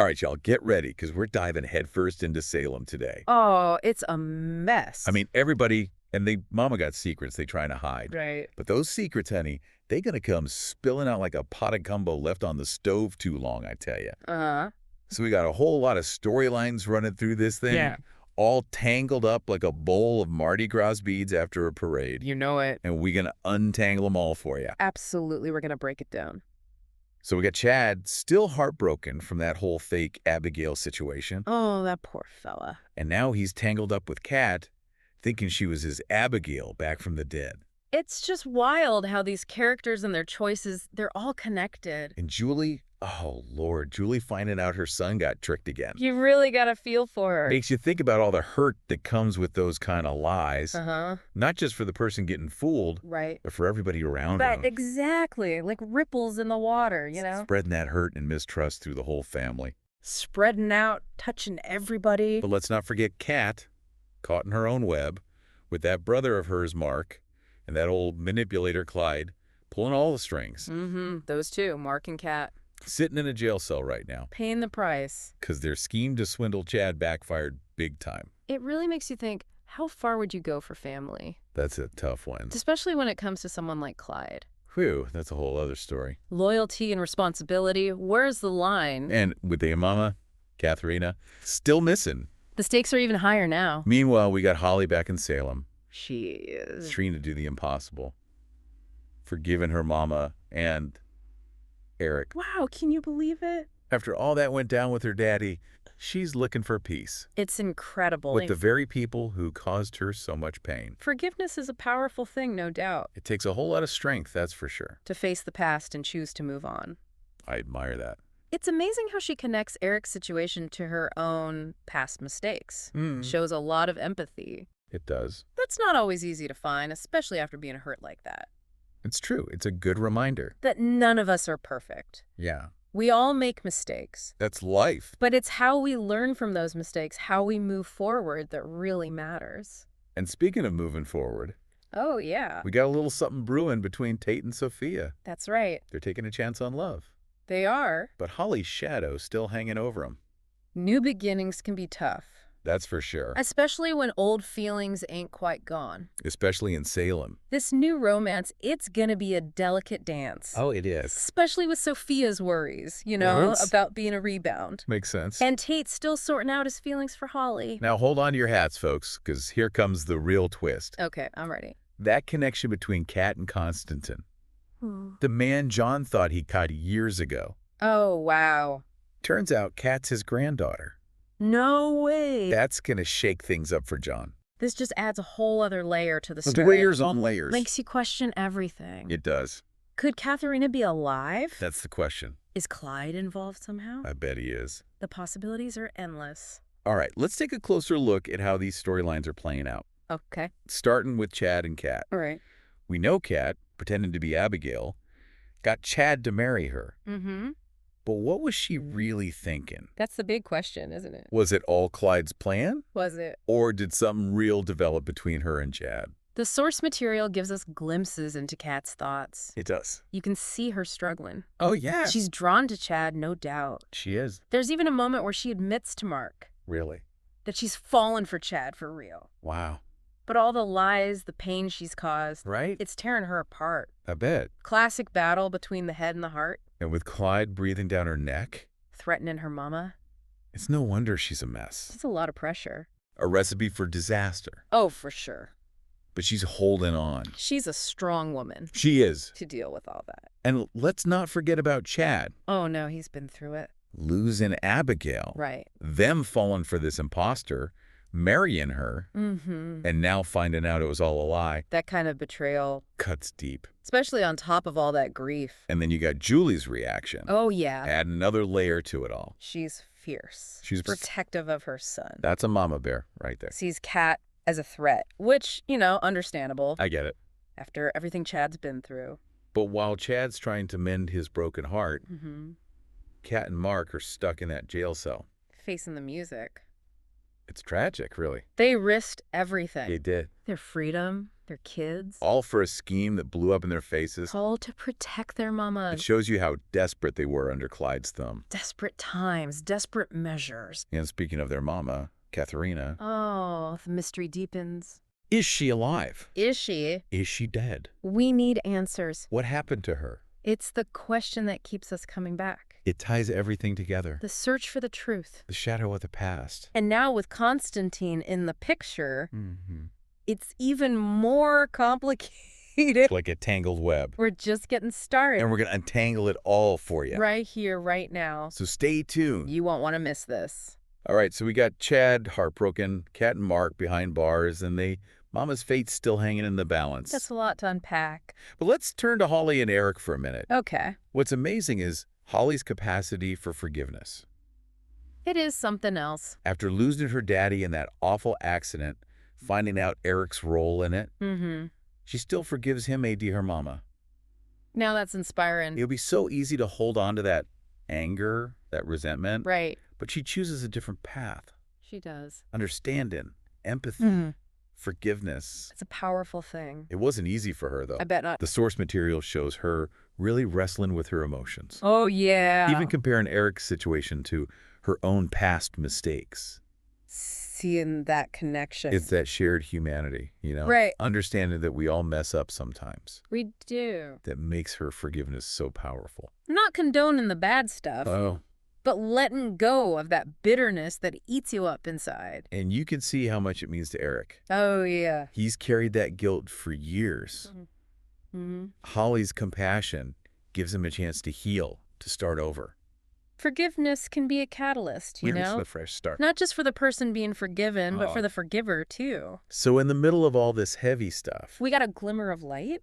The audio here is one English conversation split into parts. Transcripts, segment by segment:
All right, y'all, get ready, because we're diving headfirst into Salem today. Oh, it's a mess. I mean, everybody, and mama got secrets they trying to hide. Right. But those secrets, honey, they gonna come spilling out like a pot of gumbo left on the stove too long, I tell you. Uh-huh. So we got a whole lot of storylines running through this thing. Yeah. All tangled up like a bowl of Mardi Gras beads after a parade. You know it. And we gonna untangle them all for you. Absolutely, we're going to break it down. So we got Chad, still heartbroken from that whole fake Abigail situation. Oh, that poor fella. And now he's tangled up with Kat, thinking she was his Abigail back from the dead. It's just wild how these characters and their choices, they're all connected. And Julie, oh Lord, Julie finding out her son got tricked again. You really got to feel for her. Makes you think about all the hurt that comes with those kind of lies. Uh-huh. Not just for the person getting fooled, Right. but for everybody around But them. exactly, like ripples in the water, you know? Spreading that hurt and mistrust through the whole family. Spreading out, touching everybody. But let's not forget Kat, caught in her own web, with that brother of hers, Mark, and that old manipulator, Clyde, pulling all the strings. Mm-hmm. Those two, Mark and Kat. Sitting in a jail cell right now. Paying the price. Because their scheme to swindle Chad backfired big time. It really makes you think, how far would you go for family? That's a tough one. Especially when it comes to someone like Clyde. Whew, that's a whole other story. Loyalty and responsibility, where's the line? And with the mama, Katharina, still missing. The stakes are even higher now. Meanwhile, we got Holly back in Salem. She is. Trying to do the impossible. Forgiving her mama and Eric. Wow, can you believe it? After all that went down with her daddy, she's looking for peace. It's incredible. With the very people who caused her so much pain. Forgiveness is a powerful thing, no doubt. It takes a whole lot of strength, that's for sure. To face the past and choose to move on. I admire that. It's amazing how she connects Eric's situation to her own past mistakes. Shows a lot of empathy. It does. That's not always easy to find, especially after being hurt like that. It's true. It's a good reminder. That none of us are perfect. Yeah. We all make mistakes. That's life. But it's how we learn from those mistakes, how we move forward, that really matters. And speaking of moving forward, Oh, yeah. we got a little something brewing between Tate and Sophia. That's right. They're taking a chance on love. They are. But Holly's shadow's still hanging over them. New beginnings can be tough. That's for sure. Especially when old feelings ain't quite gone. Especially in Salem. This new romance, it's gonna be a delicate dance. Oh, it is. Especially with Sophia's worries, you know, What? about being a rebound. Makes sense. And Tate's still sorting out his feelings for Holly. Now hold on to your hats, folks, because here comes the real twist. Okay, I'm ready. That connection between Kat and Constantine. The man John thought he caught years ago. Oh, wow. Turns out Kat's his granddaughter. No way. That's going to shake things up for John. This just adds a whole other layer to the story. Layers on layers. Makes you question everything. It does. Could Katharina be alive? That's the question. Is Clyde involved somehow? I bet he is. The possibilities are endless. All right, let's take a closer look at how these storylines are playing out. Okay. Starting with Chad and Kat. All right. We know Kat, pretending to be Abigail, got Chad to marry her. Mm-hmm. But what was she really thinking? That's the big question, isn't it? Was it all Clyde's plan? Was it? Or did something real develop between her and Chad? The source material gives us glimpses into Kat's thoughts. It does. You can see her struggling. Oh, yeah. She's drawn to Chad, no doubt. She is. There's even a moment where she admits to Mark Really? that she's fallen for Chad for real. Wow. But all the lies, the pain she's caused, Right? it's tearing her apart. I bet. Classic battle between the head and the heart, And with Clyde breathing down her neck, threatening her mama. it's no wonder she's a mess. It's a lot of pressure. A recipe for disaster. Oh, for sure. But she's holding on. She's a strong woman She is. to deal with all that. And let's not forget about Chad. Oh, no, he's been through it. Losing Abigail. Right. Them falling for this imposter, marrying her, Mm-hmm. and now finding out it was all a lie. That kind of betrayal, Cuts deep. especially on top of all that grief. And then you got Julie's reaction. Oh, yeah. Add another layer to it all. She's fierce. She's protective of her son. That's a mama bear right there. Sees Kat as a threat, which, you know, understandable I get it. after everything Chad's been through. But while Chad's trying to mend his broken heart, Mm-hmm. Kat and Mark are stuck in that jail cell. Facing the music. It's tragic, really. They risked everything. They did. Their freedom, their kids. All for a scheme that blew up in their faces. All to protect their mama. It shows you how desperate they were under Clyde's thumb. Desperate times, desperate measures. And speaking of their mama, Katharina. Oh, the mystery deepens. Is she alive? Is she? Is she dead? We need answers. What happened to her? It's the question that keeps us coming back. It ties everything together. The search for the truth. The shadow of the past. And now with Constantine in the picture, it's even more complicated. Like a tangled web. We're just getting started. And we're going to untangle it all for you. Right here, right now. So stay tuned. You won't want to miss this. All right, so we got Chad heartbroken, Kat and Mark behind bars, and Mama's fate's still hanging in the balance. That's a lot to unpack. But let's turn to Holly and Eric for a minute. Okay. What's amazing is Holly's capacity for forgiveness. It is something else. After losing her daddy in that awful accident, finding out Eric's role in it, she still forgives him, AD her mama. Now that's inspiring. It would be so easy to hold on to that anger, that resentment. Right. But she chooses a different path. She does. Understanding, empathy, forgiveness. It's a powerful thing. It wasn't easy for her, though. I bet not. The source material shows her really wrestling with her emotions. Oh, yeah. Even comparing Eric's situation to her own past mistakes. Seeing that connection. It's that shared humanity, you know? Right. Understanding that we all mess up sometimes. We do. That makes her forgiveness so powerful. Not condoning the bad stuff. Oh. But letting go of that bitterness that eats you up inside. And you can see how much it means to Eric. Oh, yeah. He's carried that guilt for years. Holly's compassion gives him a chance to heal, to start over. Forgiveness can be a catalyst, you know? A fresh start. Not just for the person being forgiven, but for the forgiver, too. So in the middle of all this heavy stuff, We got a glimmer of light?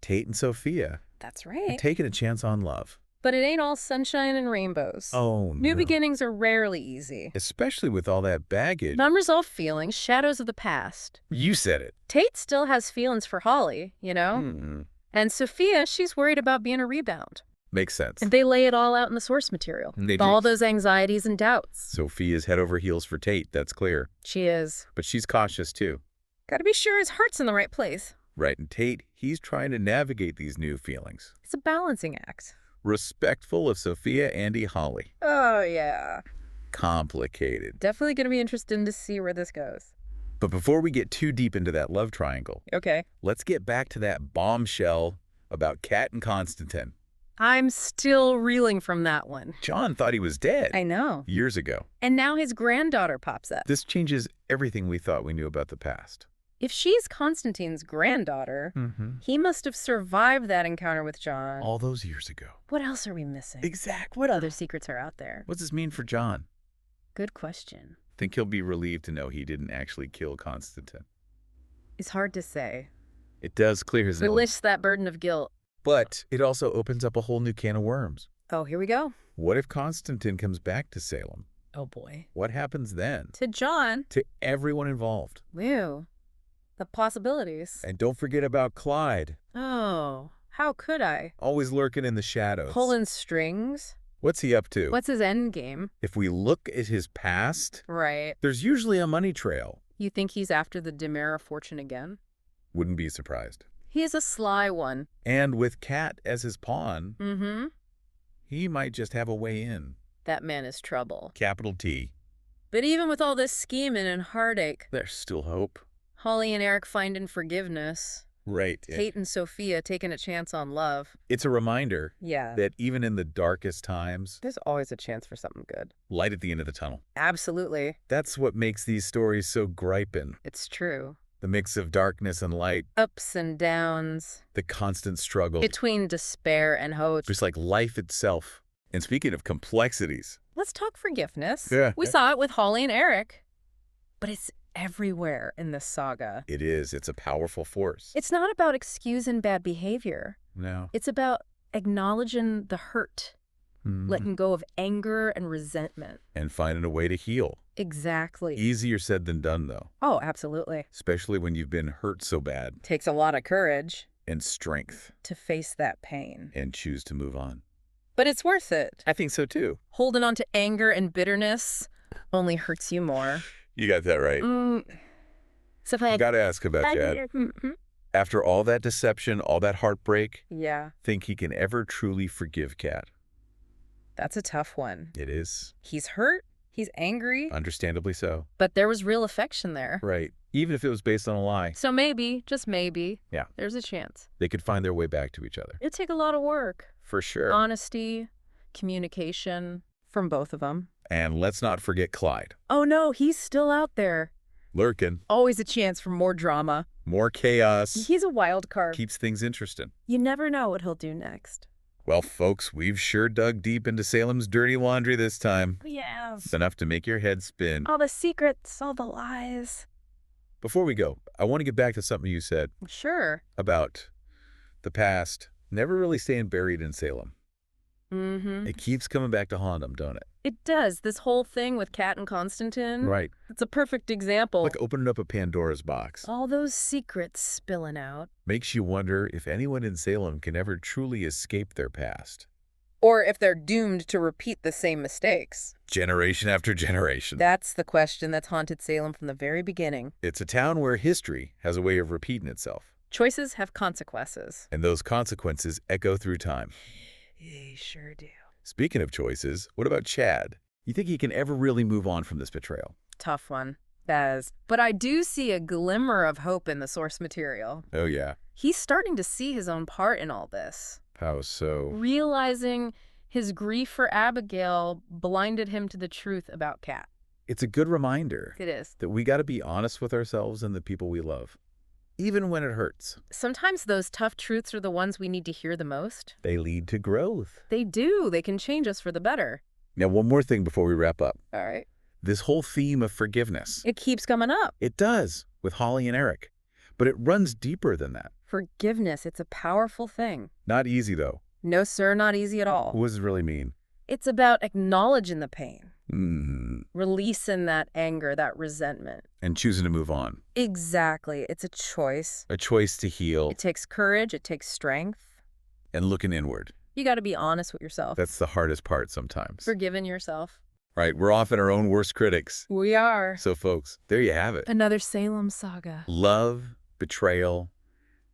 Tate and Sophia That's are right. taking a chance on love. But it ain't all sunshine and rainbows. Oh, New no. beginnings are rarely easy. Especially with all that baggage. Unresolved feelings, shadows of the past. You said it. Tate still has feelings for Holly, you know? And Sophia, she's worried about being a rebound. Makes sense. And they lay it all out in the source material. They do. All those anxieties and doubts. Sophia's head over heels for Tate, that's clear. She is. But she's cautious, too. Gotta be sure his heart's in the right place. Right, and Tate, he's trying to navigate these new feelings. It's a balancing act. Respectful of Sophia, Andy, Holly. Oh, yeah. Complicated. Definitely gonna be interesting to see where this goes. But before we get too deep into that love triangle, Okay. let's get back to that bombshell about Kat and Constantine. I'm still reeling from that one. John thought he was dead I know. years ago. And now his granddaughter pops up. This changes everything we thought we knew about the past. If she's Constantine's granddaughter, he must have survived that encounter with John. All those years ago. What else are we missing? Exactly. What other secrets are out there? What's this mean for John? Good question. Think he'll be relieved to know he didn't actually kill Constantine. It's hard to say. It does clear his It name. lifts that burden of guilt. But it also opens up a whole new can of worms. Oh, here we go. What if Constantine comes back to Salem? Oh, boy. What happens then? To John. To everyone involved. Whew. The possibilities. And don't forget about Clyde. Oh, how could I? Always lurking in the shadows. Pulling strings? What's he up to? What's his end game? If we look at his past, Right. there's usually a money trail. You think he's after the Demera fortune again? Wouldn't be surprised. He's a sly one. And with Kat as his pawn, Mm-hmm. he might just have a way in. That man is trouble. Capital T. But even with all this scheming and heartache, There's still hope. Holly and Eric finding forgiveness, Right. Tate and Sophia taking a chance on love. It's a reminder Yeah. that even in the darkest times, There's always a chance for something good. light at the end of the tunnel. Absolutely. That's what makes these stories so griping. It's true. The mix of darkness and light, Ups and downs, the constant struggle, between despair and hope. just like life itself. And speaking of complexities, Let's talk forgiveness. Yeah. We saw it with Holly and Eric. But it's everywhere in this saga. it's a powerful force. It's not about excusing bad behavior. No. It's about acknowledging the hurt, letting go of anger and resentment. And finding a way to heal. Exactly. Easier said than done, though. Oh, absolutely. Especially when you've been hurt so bad. Takes a lot of courage And strength. to face that pain. And choose to move on. But it's worth it. I think so, too. Holding on to anger and bitterness only hurts you more. You got that right. Sophia. Gotta ask about Chad. After all that deception, all that heartbreak, Yeah. think he can ever truly forgive Kat? That's a tough one. It is. He's hurt. He's angry. Understandably so. But there was real affection there. Right. Even if it was based on a lie. So maybe, just maybe, Yeah. there's a chance. They could find their way back to each other. It'd take a lot of work. For sure. Honesty, communication from both of them. And let's not forget Clyde. Oh no, he's still out there. Lurking. Always a chance for more drama. More chaos. He's a wild card. Keeps things interesting. You never know what he'll do next. Well, folks, we've sure dug deep into Salem's dirty laundry this time. Yes. It's enough to make your head spin. All the secrets, all the lies. Before we go, I want to get back to something you said Sure. about the past never really staying buried in Salem. Mm-hmm. It keeps coming back to haunt them, don't it? It does. This whole thing with Kat and Constantine. Right. It's a perfect example. Like opening up a Pandora's box. All those secrets spilling out. Makes you wonder if anyone in Salem can ever truly escape their past. Or if they're doomed to repeat the same mistakes. Generation after generation. That's the question that's haunted Salem from the very beginning. It's a town where history has a way of repeating itself. Choices have consequences. And those consequences echo through time. They sure do. Speaking of choices, what about Chad? You think he can ever really move on from this betrayal? Tough one. Baz. But I do see a glimmer of hope in the source material. Oh, yeah. He's starting to see his own part in all this. How so? Realizing his grief for Abigail blinded him to the truth about Kat. It's a good reminder It is. that we got to be honest with ourselves and the people we love, even when it hurts. Sometimes those tough truths are the ones we need to hear the most. They lead to growth. They do. They can change us for the better. Now, one more thing before we wrap up. All right. This whole theme of forgiveness. It keeps coming up. It does, with Holly and Eric. But it runs deeper than that. Forgiveness, it's a powerful thing. Not easy, though. No, sir, not easy at all. What does it really mean? It's about acknowledging the pain, Mm. releasing that anger, that resentment. And choosing to move on. Exactly. It's a choice. A choice to heal It takes courage. It takes strength. and looking inward. You got to be honest with yourself. That's the hardest part sometimes. Forgiving yourself. Right, we're often our own worst critics. We are. So, folks, there you have it. Another Salem saga. Love, betrayal,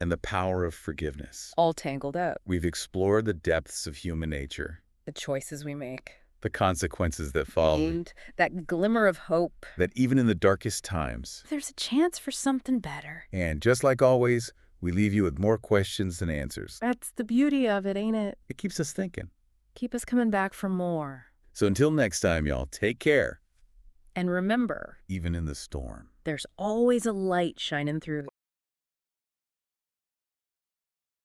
and the power of forgiveness. All tangled up. We've explored the depths of human nature, The choices we make. the consequences that follow, And that glimmer of hope. that even in the darkest times. There's a chance for something better. And just like always, we leave you with more questions than answers. That's the beauty of it, ain't it? It keeps us thinking. Keep us coming back for more. So until next time, y'all, take care, And remember, even in the storm. there's always a light shining through.